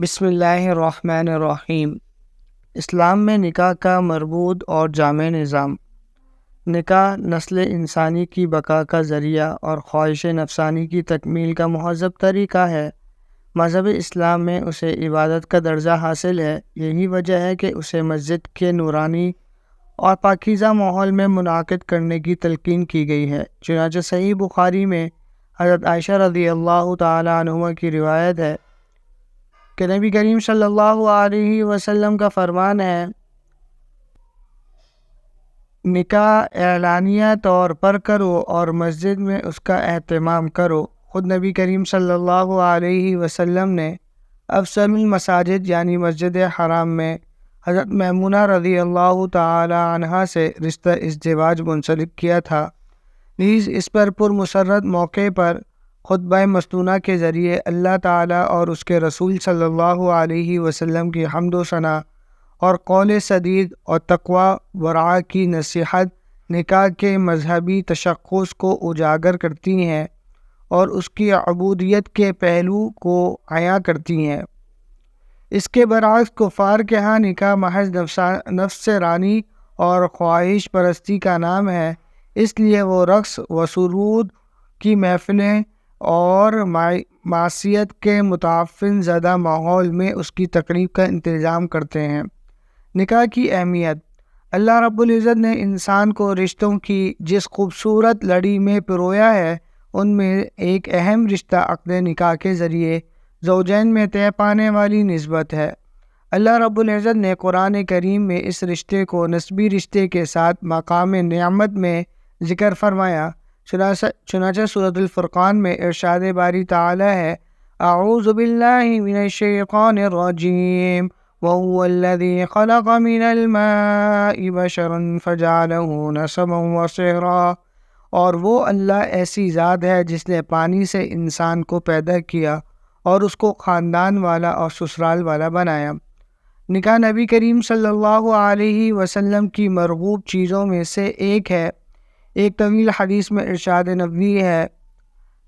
بسم اللہ الرحمن الرحیم۔ اسلام میں نکاح کا مربوط اور جامع نظام۔ نکاح نسل انسانی کی بقا کا ذریعہ اور خواہش نفسانی کی تکمیل کا مہذب طریقہ ہے۔ مذہب اسلام میں اسے عبادت کا درجہ حاصل ہے۔ یہی وجہ ہے کہ اسے مسجد کے نورانی اور پاکیزہ ماحول میں منعقد کرنے کی تلقین کی گئی ہے۔ چنانچہ صحیح بخاری میں حضرت عائشہ رضی اللہ تعالی عنہ کی روایت ہے کہ نبی کریم صلی اللہ علیہ وسلم کا فرمان ہے، نکاح اعلانیہ طور پر کرو اور مسجد میں اس کا اہتمام کرو۔ خود نبی کریم صلی اللہ علیہ وسلم نے افضل المساجد یعنی مسجد حرام میں حضرت میمونہ رضی اللہ تعالی عنہا سے رشتہ ازدواج منسلک کیا تھا۔ نیز اس پر پرمسرت موقع پر خطبہ مسنونہ کے ذریعے اللہ تعالیٰ اور اس کے رسول صلی اللہ علیہ وسلم کی حمد و ثنا اور قول سدید اور تقوی ورع کی نصیحت نکاح کے مذہبی تشخص کو اجاگر کرتی ہیں اور اس کی عبودیت کے پہلو کو عیاں کرتی ہیں۔ اس کے برعکس کفار کے ہاں نکاح محض نفس رانی اور خواہش پرستی کا نام ہے، اس لیے وہ رقص و سرود کی محفلیں اور معصیت کے متعفن زدہ ماحول میں اس کی تقریب کا انتظام کرتے ہیں۔ نکاح کی اہمیت۔ اللہ رب العزت نے انسان کو رشتوں کی جس خوبصورت لڑی میں پرویا ہے، ان میں ایک اہم رشتہ عقد نکاح کے ذریعے زوجین میں طے پانے والی نسبت ہے۔ اللہ رب العزت نے قرآن کریم میں اس رشتے کو نسبی رشتے کے ساتھ مقام نعمت میں ذکر فرمایا۔ چنانچہ سورۃ الفرقان میں ارشاد باری تعالی ہے، اعوذ باللہ من الشیطان الرجیم وهو الذی خلق من الماء بشرا فجعله نسبا وصہرا، اور وہ اللہ ایسی ذات ہے جس نے پانی سے انسان کو پیدا کیا اور اس کو خاندان والا اور سسرال والا بنایا۔ نکاح نبی کریم صلی اللہ علیہ وسلم کی مرغوب چیزوں میں سے ایک ہے۔ ایک طویل حدیث میں ارشاد نبوی ہے،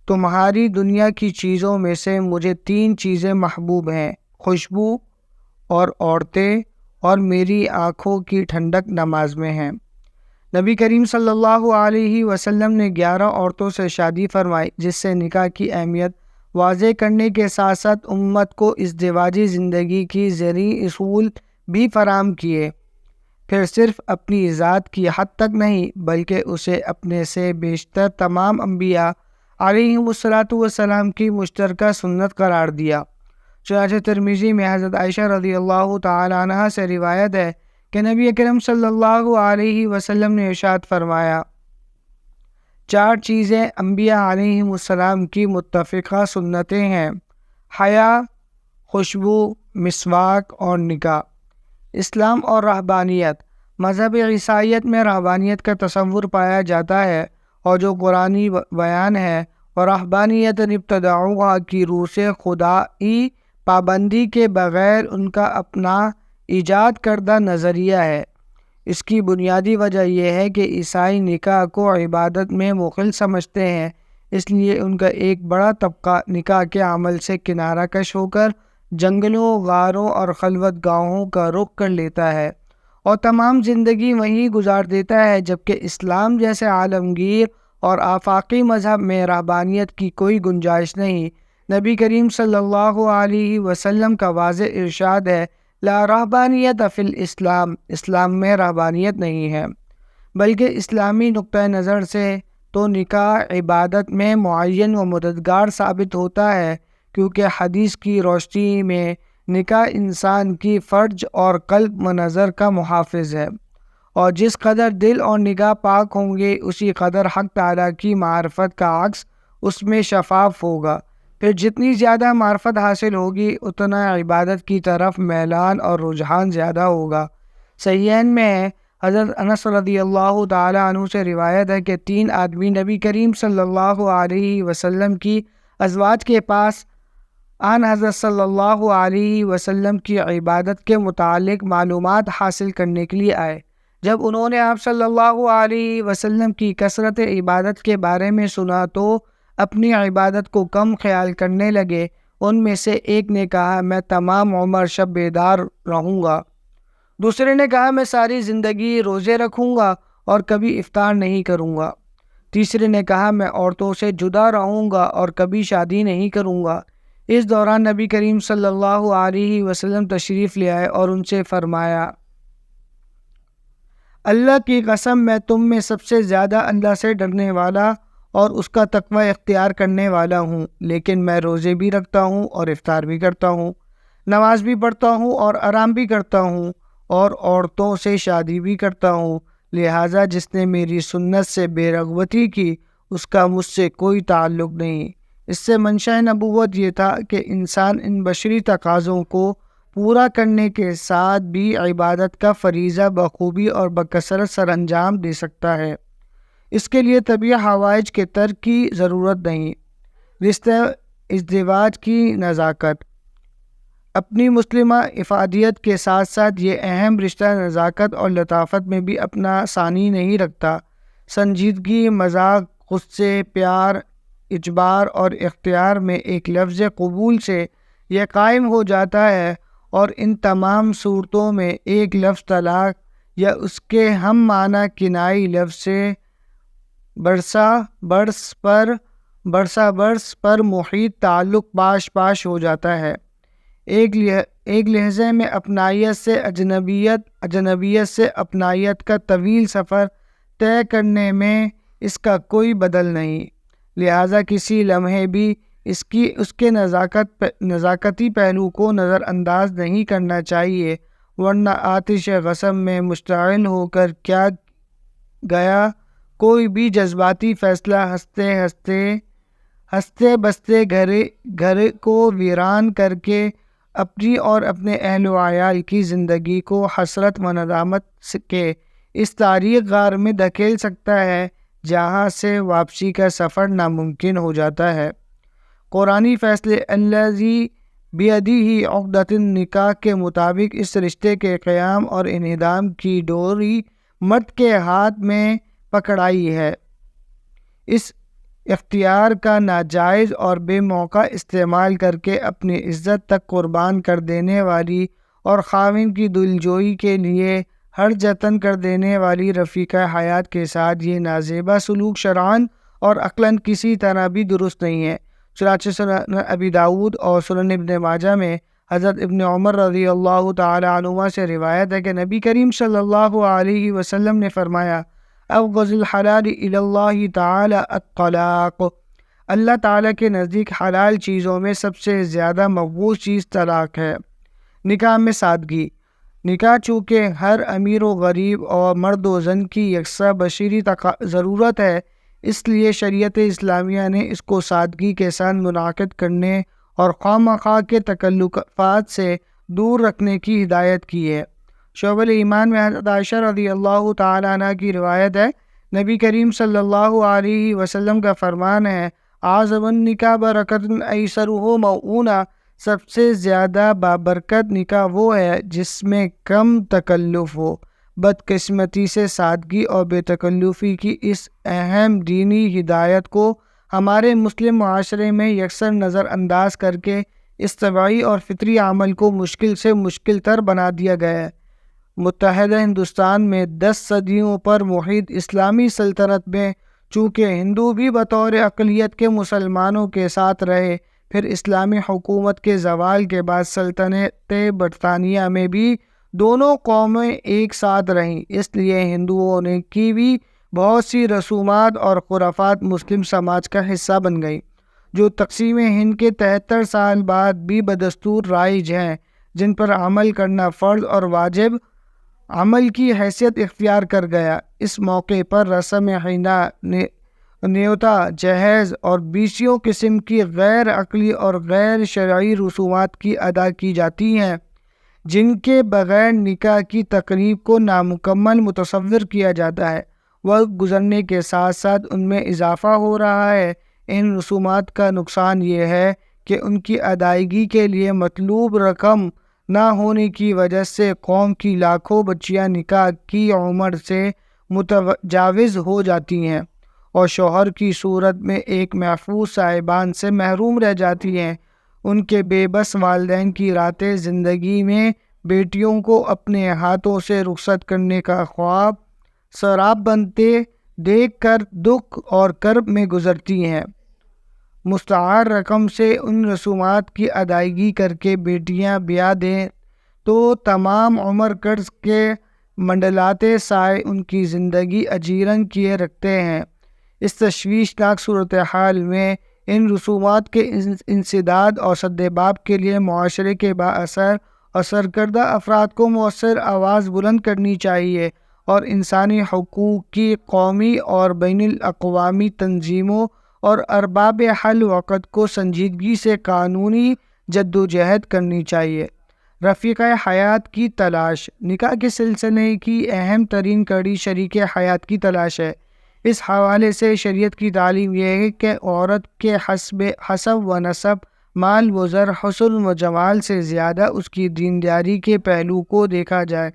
تمہاری دنیا کی چیزوں میں سے مجھے 3 چیزیں محبوب ہیں، خوشبو اور عورتیں اور میری آنکھوں کی ٹھنڈک نماز میں ہیں۔ نبی کریم صلی اللہ علیہ وسلم نے 11 عورتوں سے شادی فرمائی، جس سے نکاح کی اہمیت واضح کرنے کے ساتھ ساتھ امت کو ازدواجی زندگی کی زرعی اصول بھی فراہم کیے۔ پھر صرف اپنی ذات کی حد تک نہیں بلکہ اسے اپنے سے بیشتر تمام انبیاء علیہم السلام کی مشترکہ سنت قرار دیا۔ چنانچہ ترمذی میں حضرت عائشہ رضی اللہ تعالی عنہا سے روایت ہے کہ نبی اکرم صلی اللہ علیہ وسلم نے ارشاد فرمایا، 4 چیزیں انبیاء علیہم السلام کی متفقہ سنتیں ہیں، حیا، خوشبو، مسواک اور نکاح۔ اسلام اور رہبانیت۔ مذہب عیسائیت میں رہبانیت کا تصور پایا جاتا ہے اور جو قرآنی بیان ہے، اور رہبانیت ابتدعوها کی روح سے خدائی پابندی کے بغیر ان کا اپنا ایجاد کردہ نظریہ ہے۔ اس کی بنیادی وجہ یہ ہے کہ عیسائی نکاح کو عبادت میں مخل سمجھتے ہیں، اس لیے ان کا ایک بڑا طبقہ نکاح کے عمل سے کنارہ کش ہو کر جنگلوں، غاروں اور خلوت گاہوں کا رخ کر لیتا ہے اور تمام زندگی وہیں گزار دیتا ہے، جبکہ اسلام جیسے عالمگیر اور آفاقی مذہب میں رہبانیت کی کوئی گنجائش نہیں۔ نبی کریم صلی اللہ علیہ وسلم کا واضح ارشاد ہے، لا رہبانیت فی الاسلام، اسلام میں رہبانیت نہیں ہے، بلکہ اسلامی نقطہ نظر سے تو نکاح عبادت میں معین و مددگار ثابت ہوتا ہے، کیونکہ حدیث کی روشنی میں نکاح انسان کی فرج اور قلب و نظر کا محافظ ہے، اور جس قدر دل اور نگاہ پاک ہوں گے اسی قدر حق تعالیٰ کی معرفت کا عکس اس میں شفاف ہوگا۔ پھر جتنی زیادہ معرفت حاصل ہوگی اتنا عبادت کی طرف میلان اور رجحان زیادہ ہوگا۔ صحیحین میں ہے، حضرت انس رضی اللہ تعالی عنہ سے روایت ہے کہ 3 آدمی نبی کریم صلی اللہ علیہ وسلم کی ازواج کے پاس آن حضرت صلی اللہ علیہ وسلم کی عبادت کے متعلق معلومات حاصل کرنے کے لیے آئے۔ جب انہوں نے آپ صلی اللہ علیہ وسلم کی کثرت عبادت کے بارے میں سنا تو اپنی عبادت کو کم خیال کرنے لگے۔ ان میں سے ایک نے کہا میں تمام عمر شب بیدار رہوں گا، دوسرے نے کہا میں ساری زندگی روزے رکھوں گا اور کبھی افطار نہیں کروں گا، تیسرے نے کہا میں عورتوں سے جدا رہوں گا اور کبھی شادی نہیں کروں گا۔ اس دوران نبی کریم صلی اللہ علیہ وسلم تشریف لے آئے اور ان سے فرمایا، اللہ کی قسم میں تم میں سب سے زیادہ اللہ سے ڈرنے والا اور اس کا تقوی اختیار کرنے والا ہوں، لیکن میں روزے بھی رکھتا ہوں اور افطار بھی کرتا ہوں، نماز بھی پڑھتا ہوں اور آرام بھی کرتا ہوں اور عورتوں سے شادی بھی کرتا ہوں، لہٰذا جس نے میری سنت سے بے رغبتی کی اس کا مجھ سے کوئی تعلق نہیں۔ اس سے منشأ نبوت یہ تھا کہ انسان ان بشری تقاضوں کو پورا کرنے کے ساتھ بھی عبادت کا فریضہ بخوبی اور بکثرت سر انجام دے سکتا ہے۔ اس کے لیے طبی حوائج کے ترک کی ضرورت نہیں۔ رشتہ ازدواج کی نزاکت۔ اپنی مسلمہ افادیت کے ساتھ ساتھ یہ اہم رشتہ نزاکت اور لطافت میں بھی اپنا ثانی نہیں رکھتا۔ سنجیدگی، مذاق، غصے، پیار، اجبار اور اختیار میں ایک لفظ قبول سے یہ قائم ہو جاتا ہے، اور ان تمام صورتوں میں ایک لفظ طلاق یا اس کے ہم معنی کنائی لفظ سے برسا برس پر محیط تعلق پاش ہو جاتا ہے۔ ایک لہجے میں اپنائیت سے اجنبیت سے اپنائیت کا طویل سفر طے کرنے میں اس کا کوئی بدل نہیں، لہٰذا کسی لمحے بھی اس کے نزاکتی پہلو کو نظر انداز نہیں کرنا چاہیے، ورنہ آتش غصب میں مشتعل ہو کر کیا گیا کوئی بھی جذباتی فیصلہ ہنستے بستے گھر کو ویران کر کے اپنی اور اپنے اہل و عیال کی زندگی کو حسرت و ندامت کے اس تاریک غار میں دھکیل سکتا ہے جہاں سے واپسی کا سفر ناممکن ہو جاتا ہے۔ قرآنی فیصلے الذی بیدہ عقدۃ النکاح کے مطابق اس رشتے کے قیام اور انہدام کی ڈوری مرد کے ہاتھ میں پکڑائی ہے۔ اس اختیار کا ناجائز اور بے موقع استعمال کر کے اپنی عزت تک قربان کر دینے والی اور خاوند کی دلجوئی کے لیے ہر جتن کر دینے والی رفیقہ حیات کے ساتھ یہ نازیبا سلوک شرعاً اور عقلاً کسی طرح بھی درست نہیں ہے۔ چنانچہ سنن ابی داؤد اور سنن ابن ماجہ میں حضرت ابن عمر رضی اللہ تعالی عنہما سے روایت ہے کہ نبی کریم صلی اللہ علیہ وسلم نے فرمایا، ابغض الحلال الی اللہ تعالی الطلاق، اللہ تعالیٰ کے نزدیک حلال چیزوں میں سب سے زیادہ مقبول چیز طلاق ہے۔ نکاح میں سادگی۔ نکاح چونکہ ہر امیر و غریب اور مرد و زن کی یکساں بشری ضرورت ہے، اس لیے شریعت اسلامیہ نے اس کو سادگی کے ساتھ منعقد کرنے اور خواہ مخواہ کے تکلفات سے دور رکھنے کی ہدایت کی ہے۔ شعبۃ ایمان میں حضرت عائشہ رضی اللہ تعالیٰ عنہ کی روایت ہے، نبی کریم صلی اللہ علیہ وسلم کا فرمان ہے، اعظم النکاح برکۃ ایسرہ موعونہ، سب سے زیادہ بابرکت نکاح وہ ہے جس میں کم تکلف ہو۔ بدقسمتی سے سادگی اور بے تکلفی کی اس اہم دینی ہدایت کو ہمارے مسلم معاشرے میں یکسر نظر انداز کر کے اس طبعی اور فطری عمل کو مشکل سے مشکل تر بنا دیا گیا ہے۔ متحدہ ہندوستان میں 10 صدیوں پر محیط اسلامی سلطنت میں چونکہ ہندو بھی بطور اقلیت کے مسلمانوں کے ساتھ رہے، پھر اسلامی حکومت کے زوال کے بعد سلطنت برطانیہ میں بھی دونوں قومیں ایک ساتھ رہیں، اس لیے ہندوؤں نے کی بھی بہت سی رسومات اور خرافات مسلم سماج کا حصہ بن گئیں، جو تقسیم ہند کے 73 سال بعد بھی بدستور رائج ہیں، جن پر عمل کرنا فرض اور واجب عمل کی حیثیت اختیار کر گیا۔ اس موقع پر رسم حنا، نیوتا، جہیز اور بیسیوں قسم کی غیر عقلی اور غیر شرعی رسومات کی ادا کی جاتی ہیں، جن کے بغیر نکاح کی تقریب کو نامکمل متصور کیا جاتا ہے۔ وقت گزرنے کے ساتھ ساتھ ان میں اضافہ ہو رہا ہے۔ ان رسومات کا نقصان یہ ہے کہ ان کی ادائیگی کے لیے مطلوب رقم نہ ہونے کی وجہ سے قوم کی لاکھوں بچیاں نکاح کی عمر سے متجاوز ہو جاتی ہیں اور شوہر کی صورت میں ایک محفوظ صاحبان سے محروم رہ جاتی ہیں۔ ان کے بے بس والدین کی رات زندگی میں بیٹیوں کو اپنے ہاتھوں سے رخصت کرنے کا خواب سراب بنتے دیکھ کر دکھ اور کرب میں گزرتی ہیں۔ مستعار رقم سے ان رسومات کی ادائیگی کر کے بیٹیاں بیاہ دیں تو تمام عمر قرض کے منڈلاتے سائے ان کی زندگی اجیرن کیے رکھتے ہیں۔ اس تشویشناک صورتحال میں ان رسومات کے انسداد اور سدباب کے لیے معاشرے کے بااثر اور سرکردہ افراد کو مؤثر آواز بلند کرنی چاہیے اور انسانی حقوق کی قومی اور بین الاقوامی تنظیموں اور ارباب حل وقت کو سنجیدگی سے قانونی جدوجہد کرنی چاہیے۔ رفیقہ حیات کی تلاش۔ نکاح کے سلسلے کی اہم ترین کڑی شریک حیات کی تلاش ہے۔ اس حوالے سے شریعت کی تعلیم یہ ہے کہ عورت کے حسب و نسب، مال و زر، حسن و جمال سے زیادہ اس کی دینداری کے پہلو کو دیکھا جائے۔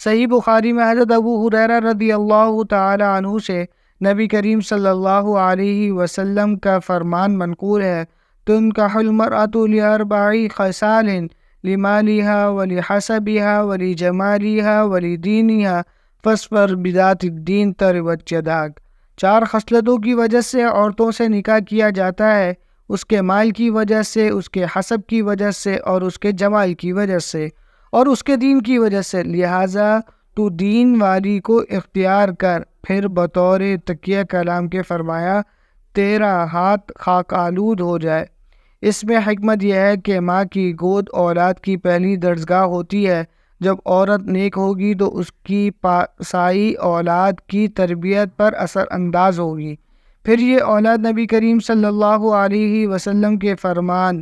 صحیح بخاری میں حضرت ابو ہریرہ رضی اللہ تعالی عنہ سے نبی کریم صلی اللہ علیہ وسلم کا فرمان منقول ہے: تنکح المرأة لأربع خصال لمالها ولحسبها ولجمالها ولدینها فاصبر بذات الدین تربت یداک۔ 4 خصلتوں کی وجہ سے عورتوں سے نکاح کیا جاتا ہے: اس کے مال کی وجہ سے، اس کے حسب کی وجہ سے، اور اس کے جمال کی وجہ سے، اور اس کے دین کی وجہ سے، لہٰذا تو دین والی کو اختیار کر۔ پھر بطور تکیہ کلام کے فرمایا: تیرا ہاتھ خاک آلود ہو جائے۔ اس میں حکمت یہ ہے کہ ماں کی گود اولاد کی پہلی درسگاہ ہوتی ہے۔ جب عورت نیک ہوگی تو اس کی پاسائی اولاد کی تربیت پر اثر انداز ہوگی۔ پھر یہ اولاد نبی کریم صلی اللہ علیہ وسلم کے فرمان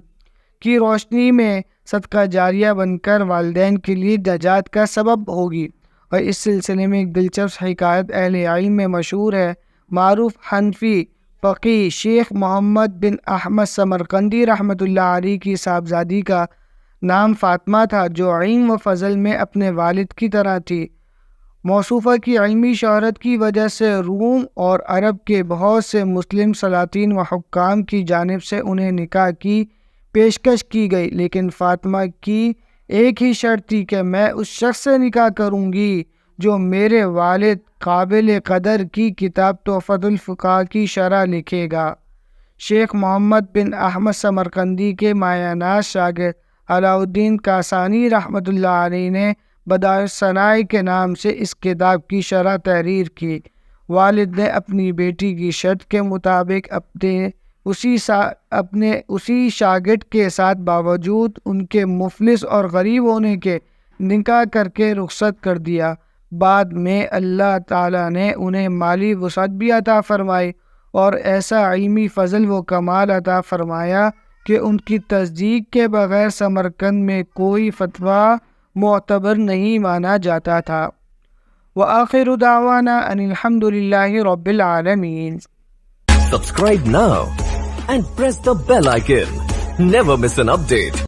کی روشنی میں صدقہ جاریہ بن کر والدین کے لیے نجات کا سبب ہوگی۔ اور اس سلسلے میں ایک دلچسپ حکایت اہل علم میں مشہور ہے۔ معروف حنفی فقیہ شیخ محمد بن احمد سمرقندی رحمۃ اللہ علیہ کی صاحبزادی کا نام فاطمہ تھا، جو علم و فضل میں اپنے والد کی طرح تھی۔ موصوفہ کی علمی شہرت کی وجہ سے روم اور عرب کے بہت سے مسلم سلاطین و حکام کی جانب سے انہیں نکاح کی پیشکش کی گئی، لیکن فاطمہ کی ایک ہی شرط تھی کہ میں اس شخص سے نکاح کروں گی جو میرے والد قابل قدر کی کتاب تحفۃ الفقہاء کی شرح لکھے گا۔ شیخ محمد بن احمد سمرقندی کے مایہ ناز شاگرد علاء الدین کاسانی رحمۃ اللہ علیہ نے بدائع الصنائع کے نام سے اس کتاب کی شرح تحریر کی۔ والد نے اپنی بیٹی کی شرط کے مطابق اپنے اسی شاگرد کے ساتھ باوجود ان کے مفلس اور غریب ہونے کے نکاح کر کے رخصت کر دیا۔ بعد میں اللہ تعالیٰ نے انہیں مالی وسعت بھی عطا فرمائی اور ایسا علمی فضل و کمال عطا فرمایا کہ ان کی تصدیق کے بغیر سمرقند میں کوئی فتویٰ معتبر نہیں مانا جاتا تھا۔ وآخر دعوانا ان الحمد للہ رب العالمین۔ Subscribe now and press the bell icon. Never miss an update.